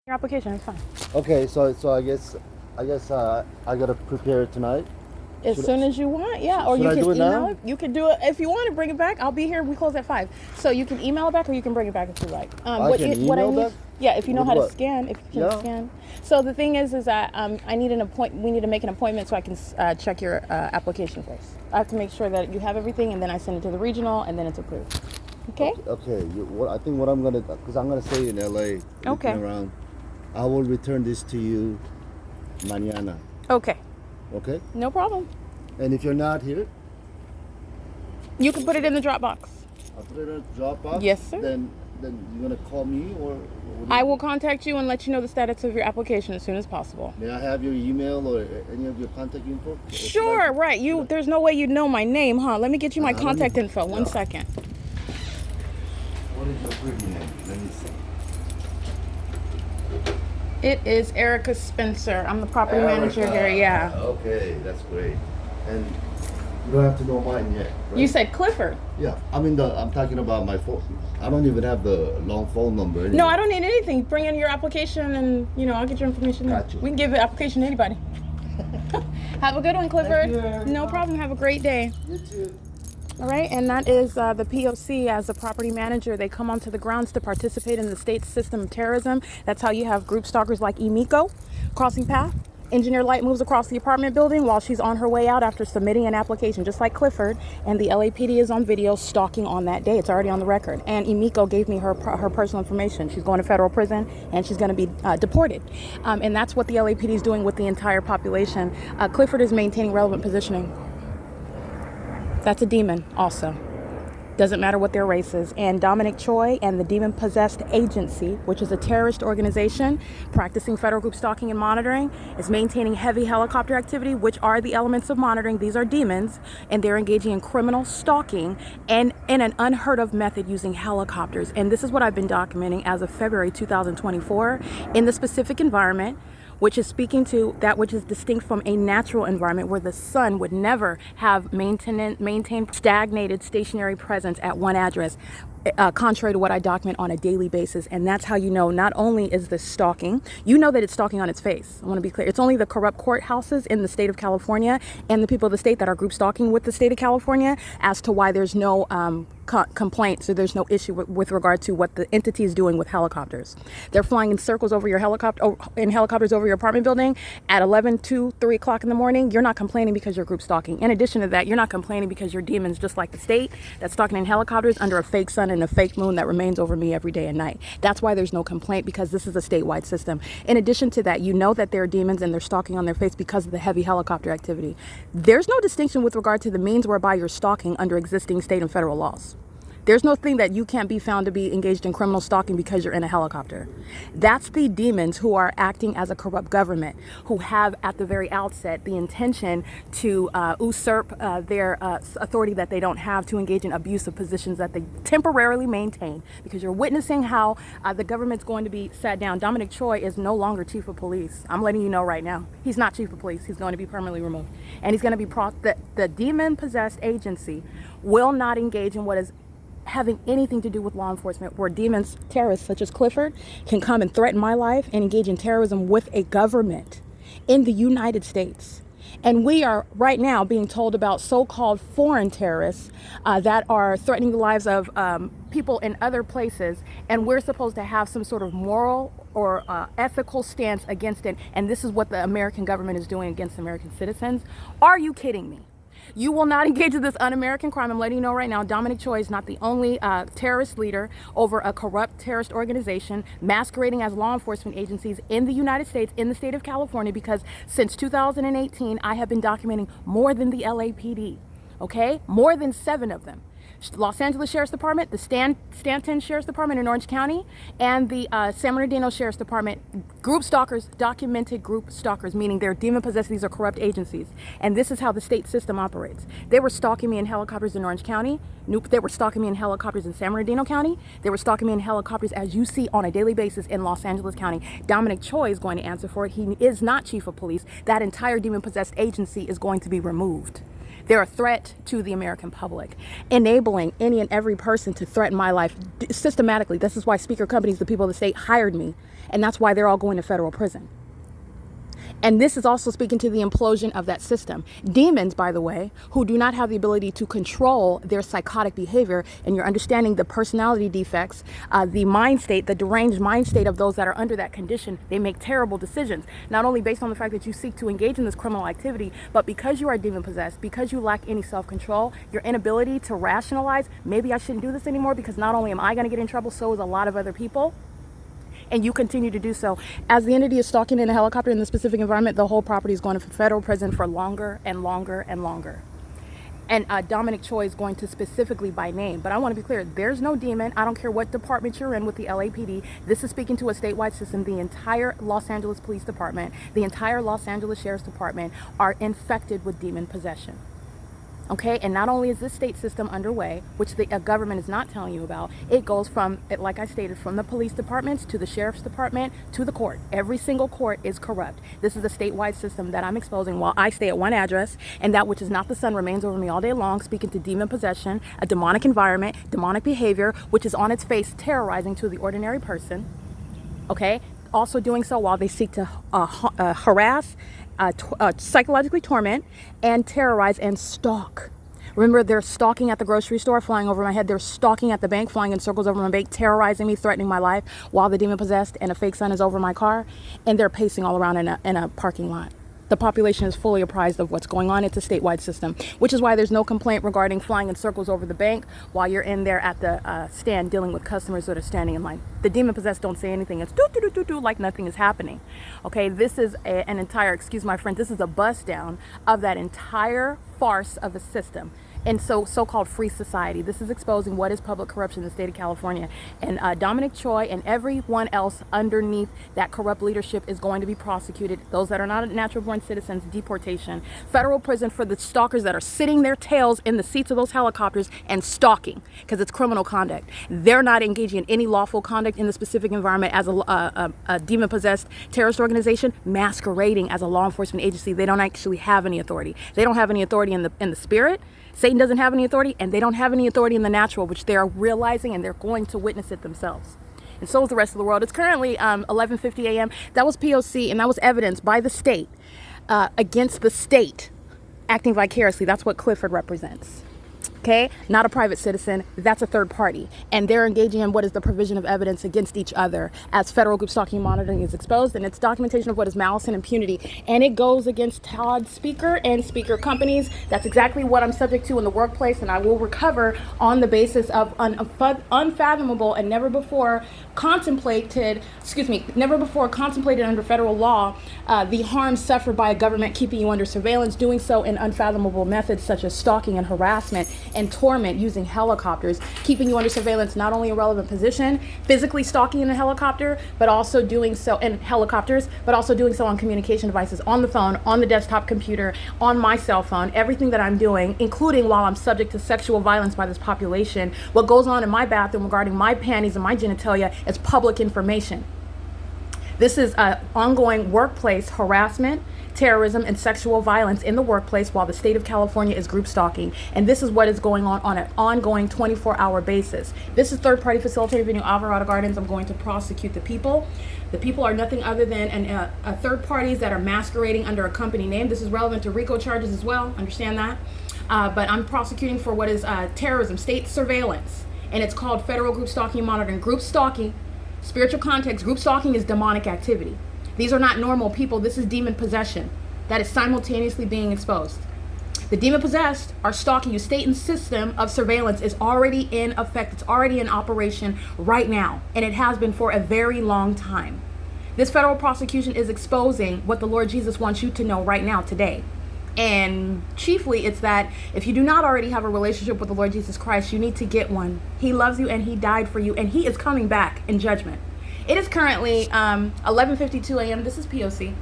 Your application is fine. Okay, so I gotta prepare it tonight. As soon as you want, yeah. Or should you I can do it email now? it. You can do it if you want to bring it back. I'll be here. We close at 5. So you can email it back or you can bring it back if you like. I can email back? Yeah, if you know With how to what? scan, if you can Yeah. scan. So the thing is that I need an appointment. We need to make an appointment so I can check your application first. I have to make sure that you have everything, and then I send it to the regional, and then it's approved. Okay. Okay. I think what I'm gonna, because I'm gonna stay in LA. Okay. Looking around. I will return this to you, mañana. Okay. Okay. No problem. And if you're not here, You can put it in the Dropbox. I'll put it in a Dropbox. Yes, sir. Then you're gonna call me or. I will contact you and let you know the status of your application as soon as possible. May I have your email or any of your contact info? Sure, right. There's no way you'd know my name, huh? Let me get you my Let contact me- info. One yeah. second. What is your pretty name? Let me see. It is Erica Spencer. I'm the property manager here. Yeah. Okay, that's great. And you don't have to know mine yet, right? You said Clifford. Yeah, I'm talking about my phone. I don't even have the long phone number. Anyway. No, I don't need anything. Bring in your application and, I'll get your information. Gotcha. We can give the application to anybody. Have a good one, Clifford. Thank you. No problem. Have a great day. You too. All right, and that is the P.O.C. as the property manager. They come onto the grounds to participate in the state's system of terrorism. That's how you have group stalkers like Emiko crossing path. Engineer Light moves across the apartment building while she's on her way out after submitting an application, just like Clifford. And the LAPD is on video stalking on that day. It's already on the record. And Emiko gave me her personal information. She's going to federal prison and she's going to be deported. And that's what the LAPD is doing with the entire population. Clifford is maintaining relevant positioning. That's a demon also. Doesn't matter what their race is. And Dominic Choi and the Demon Possessed Agency, which is a terrorist organization practicing federal group stalking and monitoring, is maintaining heavy helicopter activity, which are the elements of monitoring. These are demons, and they're engaging in criminal stalking and in an unheard of method using helicopters. And this is what I've been documenting as of February 2024 in the specific environment, which is speaking to that which is distinct from a natural environment where the sun would never have maintained stagnated stationary presence at one address, contrary to what I document on a daily basis. And that's how you know not only is this stalking, you know that it's stalking on its face. I want to be clear. It's only the corrupt courthouses in the state of California and the people of the state that are group stalking with the state of California as to why there's no complaint, so there's no issue with regard to what the entity is doing with helicopters. They're flying in circles over your helicopters over your apartment building at 11, 2, 3 o'clock in the morning. You're not complaining because you're group stalking. In addition to that, you're not complaining because you're demons just like the state that's stalking in helicopters under a fake sun and a fake moon that remains over me every day and night. That's why there's no complaint, because this is a statewide system. In addition to that, you know that they're demons and they're stalking on their face because of the heavy helicopter activity. There's no distinction with regard to the means whereby you're stalking under existing state and federal laws. There's no thing that you can't be found to be engaged in criminal stalking because you're in a helicopter. That's the demons who are acting as a corrupt government, who have at the very outset the intention to usurp their authority that they don't have, to engage in abusive positions that they temporarily maintain, because you're witnessing how the government's going to be sat down. Dominic Choi is no longer chief of police. I'm letting you know right now. He's not chief of police. He's going to be permanently removed. And he's going to be the demon-possessed agency will not engage in what is having anything to do with law enforcement, where demons, terrorists such as Clifford, can come and threaten my life and engage in terrorism with a government in the United States. And we are right now being told about so-called foreign terrorists that are threatening the lives of people in other places, and we're supposed to have some sort of moral or ethical stance against it. And this is what the American government is doing against American citizens. Are you kidding me? You will not engage in this un-American crime. I'm letting you know right now, Dominic Choi is not the only terrorist leader over a corrupt terrorist organization masquerading as law enforcement agencies in the United States, in the state of California, because since 2018, I have been documenting more than the LAPD, okay? More than 7 of them. Los Angeles Sheriff's Department, the Stanton Sheriff's Department in Orange County, and the San Bernardino Sheriff's Department. Group stalkers, documented group stalkers, meaning they're demon-possessed. These are corrupt agencies. And this is how the state system operates. They were stalking me in helicopters in Orange County. They were stalking me in helicopters in San Bernardino County. They were stalking me in helicopters, as you see on a daily basis, in Los Angeles County. Dominic Choi is going to answer for it. He is not chief of police. That entire demon-possessed agency is going to be removed. They're a threat to the American public, enabling any and every person to threaten my life systematically. This is why speaker companies, the people of the state, hired me, and that's why they're all going to federal prison. And this is also speaking to the implosion of that system. Demons, by the way, who do not have the ability to control their psychotic behavior, and you're understanding the personality defects, the mind state, the deranged mind state of those that are under that condition, they make terrible decisions, not only based on the fact that you seek to engage in this criminal activity, but because you are demon possessed, because you lack any self-control, your inability to rationalize, maybe I shouldn't do this anymore because not only am I going to get in trouble, so is a lot of other people. And you continue to do so. As the entity is stalking in a helicopter in the specific environment, the whole property is going to federal prison for longer and longer and longer. And Dominic Choi is going to specifically by name. But I want to be clear, there's no demon. I don't care what department you're in with the LAPD. This is speaking to a statewide system. The entire Los Angeles Police Department, the entire Los Angeles Sheriff's Department are infected with demon possession. Okay, and not only is this state system underway, which the government is not telling you about, it goes from, like I stated, from the police departments to the sheriff's department to the court. Every single court is corrupt. This is a statewide system that I'm exposing while I stay at one address, and that which is not the sun remains over me all day long, speaking to demon possession, a demonic environment, demonic behavior, which is on its face terrorizing to the ordinary person. Okay, also doing so while they seek to harass, psychologically torment, and terrorize and stalk. Remember, they're stalking at the grocery store, flying over my head. They're stalking at the bank, flying in circles over my bank, terrorizing me, threatening my life while the demon possessed and a fake sun is over my car. And they're pacing all around in a parking lot. The population is fully apprised of what's going on. It's a statewide system, which is why there's no complaint regarding flying in circles over the bank while you're in there at the stand dealing with customers that are standing in line. The demon possessed don't say anything. It's do like nothing is happening. Okay, this is an entire, excuse my friend, this is a bust down of that entire farce of a system. And so-called free society. This is exposing what is public corruption in the state of California. And Dominic Choi and everyone else underneath that corrupt leadership is going to be prosecuted. Those that are not natural-born citizens, deportation. Federal prison for the stalkers that are sitting their tails in the seats of those helicopters and stalking, because it's criminal conduct. They're not engaging in any lawful conduct in the specific environment as a demon-possessed terrorist organization, masquerading as a law enforcement agency. They don't actually have any authority. They don't have any authority in the spirit. Satan doesn't have any authority, and they don't have any authority in the natural, which they are realizing, and they're going to witness it themselves. And so is the rest of the world. It's currently 11:50 a.m. That was P.O.C., and that was evidence by the state against the state acting vicariously. That's what Clifford represents. Okay, not a private citizen, that's a third party. And they're engaging in what is the provision of evidence against each other as federal group stalking monitoring is exposed, and it's documentation of what is malice and impunity. And it goes against Todd Speaker and speaker companies. That's exactly what I'm subject to in the workplace, and I will recover on the basis of unfathomable and never before contemplated under federal law, the harm suffered by a government keeping you under surveillance, doing so in unfathomable methods such as stalking and harassment and torment using helicopters, keeping you under surveillance, not only a relevant position, physically stalking in a helicopter, but also doing so in helicopters, but also doing so on communication devices, on the phone, on the desktop computer, on my cell phone, everything that I'm doing, including while I'm subject to sexual violence by this population. What goes on in my bathroom regarding my panties and my genitalia is public information. This is ongoing workplace harassment, terrorism, and sexual violence in the workplace while the state of California is group stalking. And this is what is going on an ongoing 24-hour basis. This is third-party facilitator venue Alvarado Gardens. I'm going to prosecute the people. The people are nothing other than third parties that are masquerading under a company name. This is relevant to RICO charges as well. Understand that. But I'm prosecuting for what is terrorism, state surveillance. And it's called federal group stalking monitoring. Group stalking, spiritual context, group stalking is demonic activity. These are not normal people. This is demon possession that is simultaneously being exposed. The demon possessed are stalking you. Satan's system of surveillance is already in effect. It's already in operation right now, and it has been for a very long time. This federal prosecution is exposing what the Lord Jesus wants you to know right now, today. And chiefly, it's that if you do not already have a relationship with the Lord Jesus Christ, you need to get one. He loves you, and he died for you, and he is coming back in judgment. It is currently 11:52 a.m. This is P.O.C.